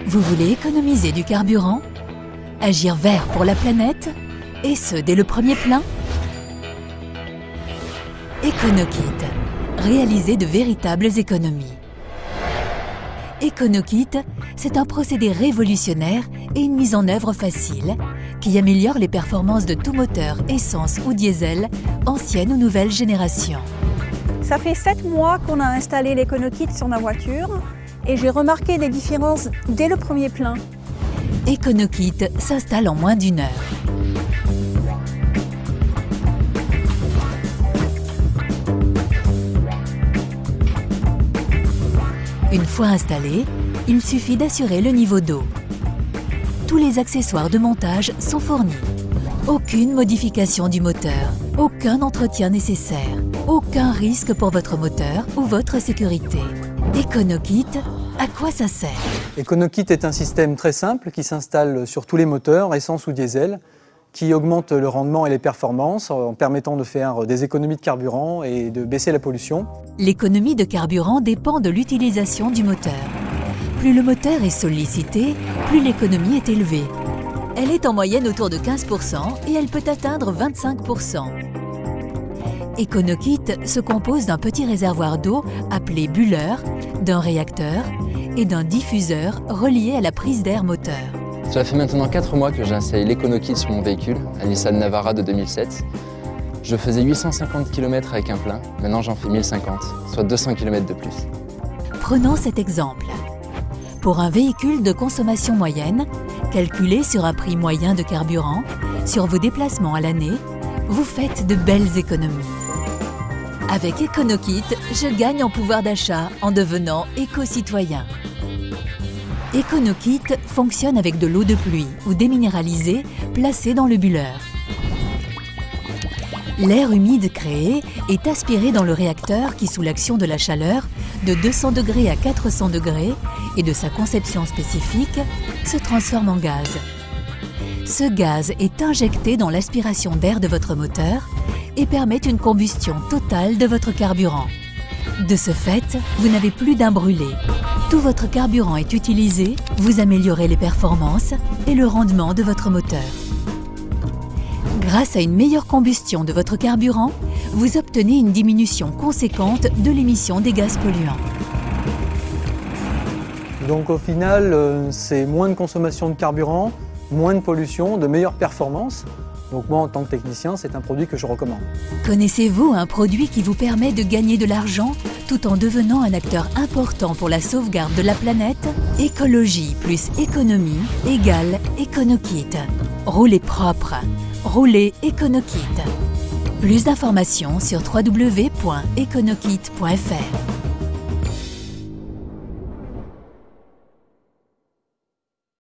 Vous voulez économiser du carburant? Agir vert pour la planète? Et ce, dès le premier plein? EconoKit. Réaliser de véritables économies. EconoKit, c'est un procédé révolutionnaire et une mise en œuvre facile qui améliore les performances de tout moteur, essence ou diesel, ancienne ou nouvelle génération. Ça fait 7 mois qu'on a installé l'EconoKit sur ma voiture et j'ai remarqué des différences dès le premier plein. EconoKit s'installe en moins d'1 heure. Une fois installé, il suffit d'assurer le niveau d'eau. Tous les accessoires de montage sont fournis. Aucune modification du moteur, aucun entretien nécessaire, aucun risque pour votre moteur ou votre sécurité. EconoKit, à quoi ça sert? EconoKit est un système très simple qui s'installe sur tous les moteurs, essence ou diesel, qui augmente le rendement et les performances en permettant de faire des économies de carburant et de baisser la pollution. L'économie de carburant dépend de l'utilisation du moteur. Plus le moteur est sollicité, plus l'économie est élevée. Elle est en moyenne autour de 15% et elle peut atteindre 25%. EconoKit se compose d'un petit réservoir d'eau appelé bulleur, d'un réacteur et d'un diffuseur relié à la prise d'air moteur. Cela fait maintenant 4 mois que j'ai installé l'EconoKit sur mon véhicule, un Nissan Navara de 2007. Je faisais 850 km avec un plein, maintenant j'en fais 1050, soit 200 km de plus. Prenons cet exemple. Pour un véhicule de consommation moyenne, calculé sur un prix moyen de carburant, sur vos déplacements à l'année, vous faites de belles économies. Avec EconoKit, je gagne en pouvoir d'achat en devenant éco-citoyen. EconoKit fonctionne avec de l'eau de pluie ou déminéralisée placée dans le bulleur. L'air humide créé est aspiré dans le réacteur qui, sous l'action de la chaleur, de 200 degrés à 400 degrés et de sa conception spécifique, se transforme en gaz. Ce gaz est injecté dans l'aspiration d'air de votre moteur et permet une combustion totale de votre carburant. De ce fait, vous n'avez plus d'un brûlé. Tout votre carburant est utilisé, vous améliorez les performances et le rendement de votre moteur. Grâce à une meilleure combustion de votre carburant, vous obtenez une diminution conséquente de l'émission des gaz polluants. Donc au final, c'est moins de consommation de carburant, moins de pollution, de meilleures performances. Donc moi, en tant que technicien, c'est un produit que je recommande. Connaissez-vous un produit qui vous permet de gagner de l'argent tout en devenant un acteur important pour la sauvegarde de la planète? Écologie plus économie égale EconoKit. Roulez propre. Roulez EconoKit. Plus d'informations sur www.econokit.fr.